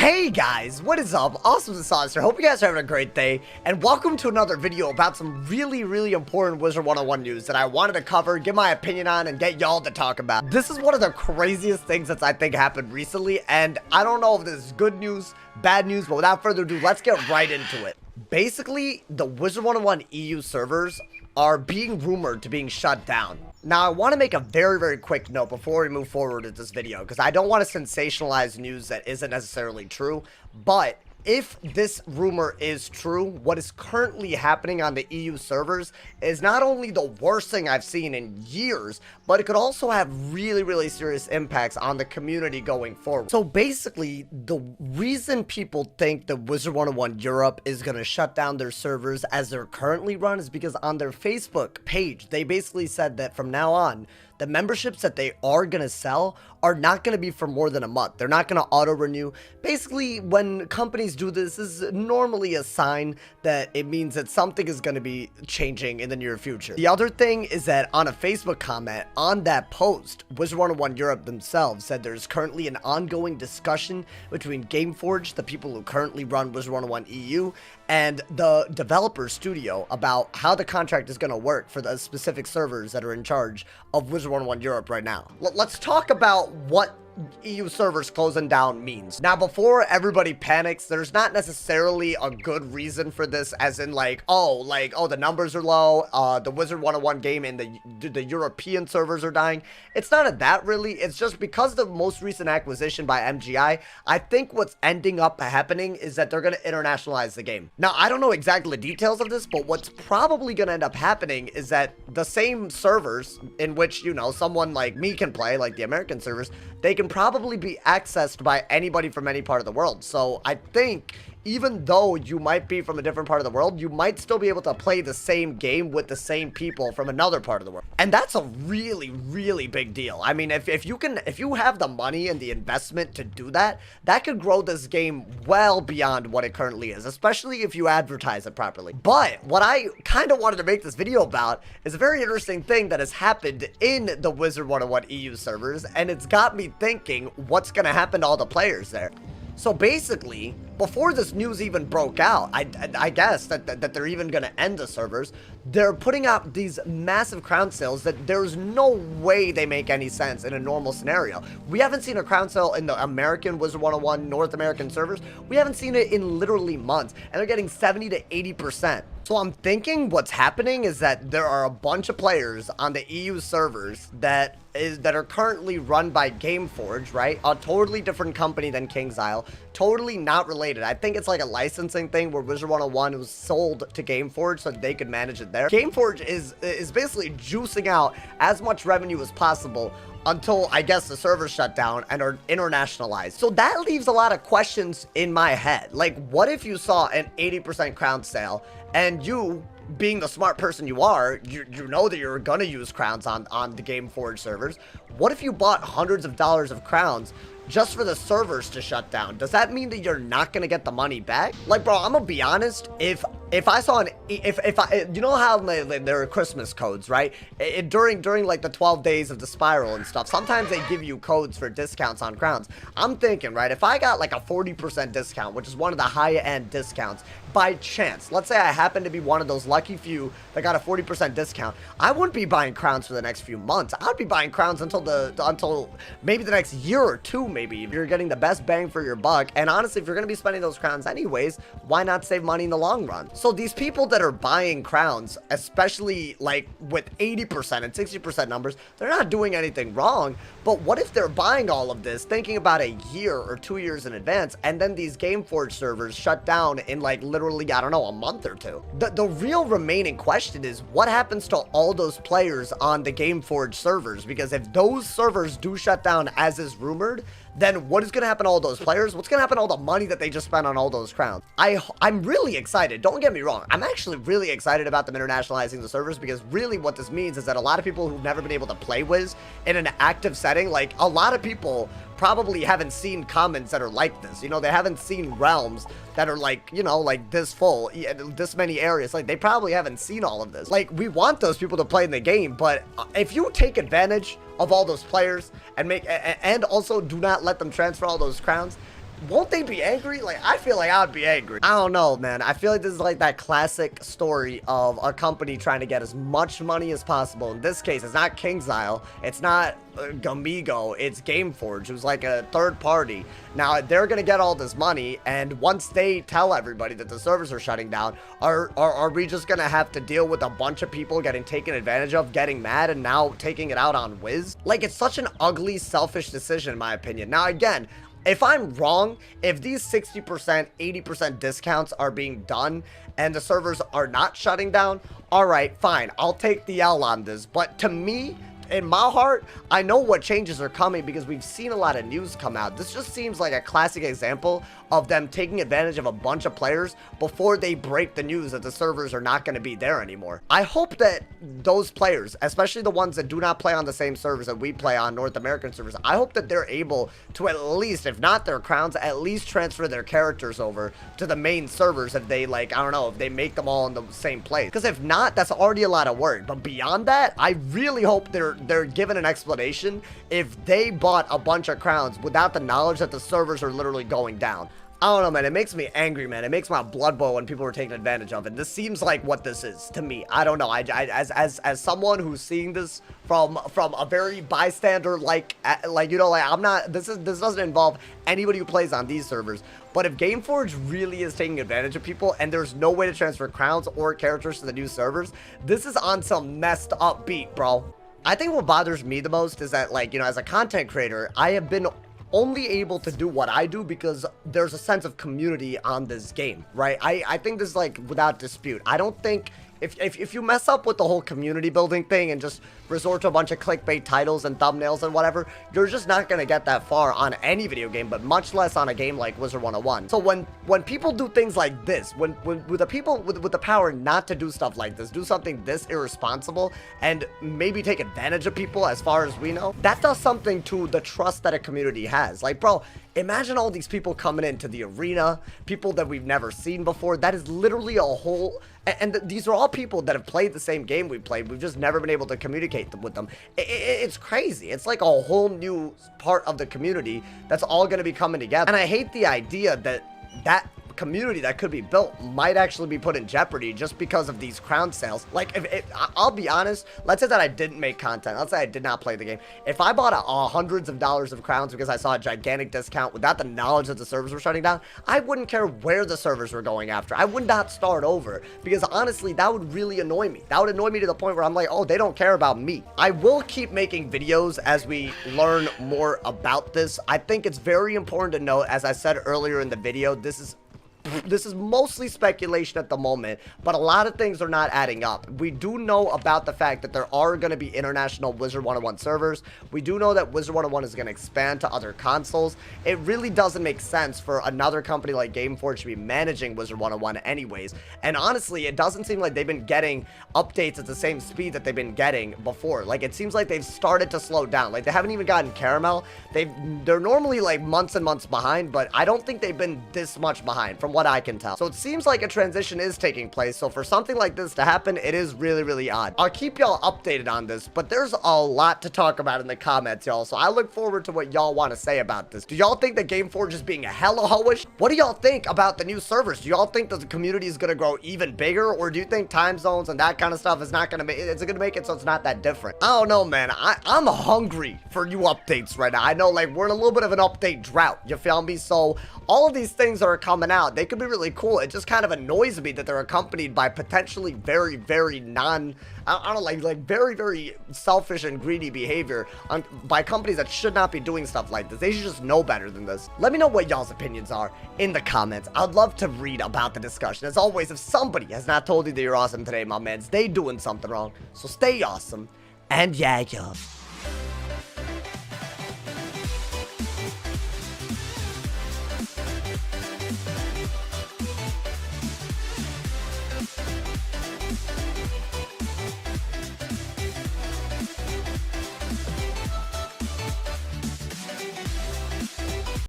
Hey guys, what is up? AwesomeTheSauce here. Hope you guys are having a great day, and welcome to another video about some really important Wizard101 news that I wanted to cover, give my opinion on, and get y'all to talk about. This is one of the craziest things that's I think happened recently, and I don't know if this is good news, bad news, but without further ado, let's get right into it. Basically, the Wiz101 EU servers are being rumored to being shut down. Now, I want to make a very quick note before we move forward with this video, because I don't want to sensationalize news that isn't necessarily true, but if this rumor is true, what is currently happening on the EU servers is not only the worst thing I've seen in years, but it could also have really serious impacts on the community going forward. So basically, the reason people think that Wizard101 Europe is going to shut down their servers as they're currently run is because on their Facebook page, they basically said that from now on, the memberships that they are going to sell are not going to be for more than a month. They're not going to auto-renew. Basically, when companies do this is normally a sign that it means that something is going to be changing in the near future. The other thing is that on a Facebook comment on that post, Wizard101 Europe themselves said there's currently an ongoing discussion between Gameforge, the people who currently run Wizard101 EU, and the developer studio about how the contract is going to work for the specific servers that are in charge of Wizard101 Europe right now. Let's talk about what EU servers closing down means. Now, before everybody panics, there's not necessarily a good reason for this, as in oh, the numbers are low, the Wizard101 game and the European servers are dying. It's not that really. It's just because the most recent acquisition by MGI, I think what's ending up happening is that they're going to internationalize the game. Now, I don't know exactly the details of this, but what's probably going to end up happening is that the same servers in which, you know, someone like me can play, like the American servers, they can probably be accessed by anybody from any part of the world. So I think even though you might be from a different part of the world, you might still be able to play the same game with the same people from another part of the world. And that's a really big deal. I mean, if you have the money and the investment to do that, that could grow this game well beyond what it currently is, especially if you advertise it properly. But what I kind of wanted to make this video about is a very interesting thing that has happened in the Wizard101 EU servers, and it's got me thinking what's going to happen to all the players there. So basically, before this news even broke out, I guess that they're even going to end the servers, they're putting out these massive crown sales that there's no way they make any sense in a normal scenario. We haven't seen a crown sale in the American Wizard101 North American servers. We haven't seen it in literally months, and they're getting 70 to 80%. So I'm thinking what's happening is that there are a bunch of players on the EU servers that are currently run by Gameforge, right? A totally different company than King's Isle, totally not related. I think it's like a licensing thing where Wizard101 was sold to Gameforge so they could manage it there. Gameforge is basically juicing out as much revenue as possible until, I guess, the servers shut down and are internationalized. So that leaves a lot of questions in my head. Like, what if you saw an 80% crown sale and you, being the smart person you are, you know that you're gonna use crowns on the Gameforge servers. What if you bought hundreds of dollars of crowns just for the servers to shut down? Does that mean that you're not gonna get the money back? Like, bro, I'm gonna be honest, if I saw if I, you know how there are Christmas codes, right? During like the 12 days of the spiral and stuff, sometimes they give you codes for discounts on crowns. I'm thinking, right, if I got like a 40% discount, which is one of the high-end discounts, by chance, let's say I happen to be one of those lucky few that got a 40% discount, I wouldn't be buying crowns for the next few months. I'd be buying crowns until maybe the next year or two, maybe, if you're getting the best bang for your buck. And honestly, if you're gonna be spending those crowns anyways, why not save money in the long run? So these people that are buying crowns, especially like with 80% and 60% numbers, they're not doing anything wrong. But what if they're buying all of this, thinking about a year or 2 years in advance, and then these Gameforge servers shut down in like literally, I don't know, a month or two? The real remaining question is what happens to all those players on the Gameforge servers? Because if those servers do shut down as is rumored, then what is going to happen to all those players? What's going to happen to all the money that they just spent on all those crowns? I'm really excited. Don't get me wrong. I'm actually really excited about them internationalizing the servers, because really what this means is that a lot of people who've never been able to play Wiz in an active setting, like a lot of people probably haven't seen comments that are like this. You know, they haven't seen realms that are like, you know, like this full, this many areas. Like, they probably haven't seen all of this. Like, we want those people to play in the game, but if you take advantage of all those players and also do not let them transfer all those crowns, won't they be angry? Like, I feel like I would be angry. I don't know, man. I feel like this is like that classic story of a company trying to get as much money as possible. In this case, it's not KingsIsle. It's not Gamigo. It's Gameforge, who's like a third party. Now, they're going to get all this money, and once they tell everybody that the servers are shutting down, are we just going to have to deal with a bunch of people getting taken advantage of, getting mad, and now taking it out on Wiz? Like, it's such an ugly, selfish decision, in my opinion. Now, again, if I'm wrong, if these 60%, 80% discounts are being done and the servers are not shutting down, all right, fine. I'll take the L on this. But to me, in my heart, I know what changes are coming because we've seen a lot of news come out. This just seems like a classic example of them taking advantage of a bunch of players before they break the news that the servers are not going to be there anymore. I hope that those players, especially the ones that do not play on the same servers that we play on, North American servers, I hope that they're able to at least, if not their crowns, at least transfer their characters over to the main servers if they, like, I don't know, if they make them all in the same place. Because if not, that's already a lot of work. But beyond that, I really hope they're given an explanation if they bought a bunch of crowns without the knowledge that the servers are literally going down. I don't know, man. It makes me angry, man. It makes my blood boil when people are taking advantage of it. This seems like what this is to me. I don't know. As someone who's seeing this from a very bystander, like you know, like I'm not. This doesn't involve anybody who plays on these servers. But if Gameforge really is taking advantage of people and there's no way to transfer crowns or characters to the new servers, this is on some messed up beat, bro. I think what bothers me the most is that, like, you know, as a content creator, I have been only able to do what I do because there's a sense of community on this game, right? I think this is, like, without dispute. I don't think if you mess up with the whole community building thing and just resort to a bunch of clickbait titles and thumbnails and whatever, you're just not going to get that far on any video game, but much less on a game like Wizard101. So when people do things like this, when the people with the power not to do stuff like this, do something this irresponsible and maybe take advantage of people as far as we know, that does something to the trust that a community has. Like, bro, imagine all these people coming into the arena, people that we've never seen before. That is literally a whole... And these are all people that have played the same game we played. We've just never been able to communicate with them. It's crazy. It's like a whole new part of the community that's all going to be coming together. And I hate the idea that community that could be built might actually be put in jeopardy just because of these crown sales. Like, if I'll be honest, let's say that I didn't make content, let's say I did not play the game. If I bought hundreds of dollars of crowns because I saw a gigantic discount without the knowledge that the servers were shutting down, I wouldn't care where the servers were going after. I would not start over because honestly, that would really annoy me. That would annoy me to the point where I'm like, oh, they don't care about me. I will keep making videos as we learn more about this. I think it's very important to note, as I said earlier in the video, this is mostly speculation at the moment, but a lot of things are not adding up. We do know about the fact that there are going to be international Wizard101 servers. We do know that Wizard101 is going to expand to other consoles. It really doesn't make sense for another company like Gameforge to be managing Wizard101 anyways. And honestly, it doesn't seem like they've been getting updates at the same speed that they've been getting before. Like, it seems like they've started to slow down. Like, they haven't even gotten Caramel. They're normally like months and months behind, but I don't think they've been this much behind from what I can tell. So it seems like a transition is taking place. So for something like this to happen, it is really, really odd. I'll keep y'all updated on this, but there's a lot to talk about in the comments, y'all. So I look forward to what y'all want to say about this. Do y'all think that Gameforge is being hella hoish? What do y'all think about the new servers? Do y'all think that the community is going to grow even bigger, or do you think time zones and that kind of stuff is not going to make it's going to make it so it's not that different? I don't know, man. I'm hungry for new updates right now. I know, like, we're in a little bit of an update drought, you feel me? So all of these things that are coming out, they could be really cool. It just kind of annoys me that they're accompanied by potentially very, very I don't know, like very, very selfish and greedy behavior by companies that should not be doing stuff like this. They should just know better than this. Let me know what y'all's opinions are in the comments. I'd love to read about the discussion. As always, if somebody has not told you that you're awesome today, my mans, they doing something wrong. So stay awesome, and yeah.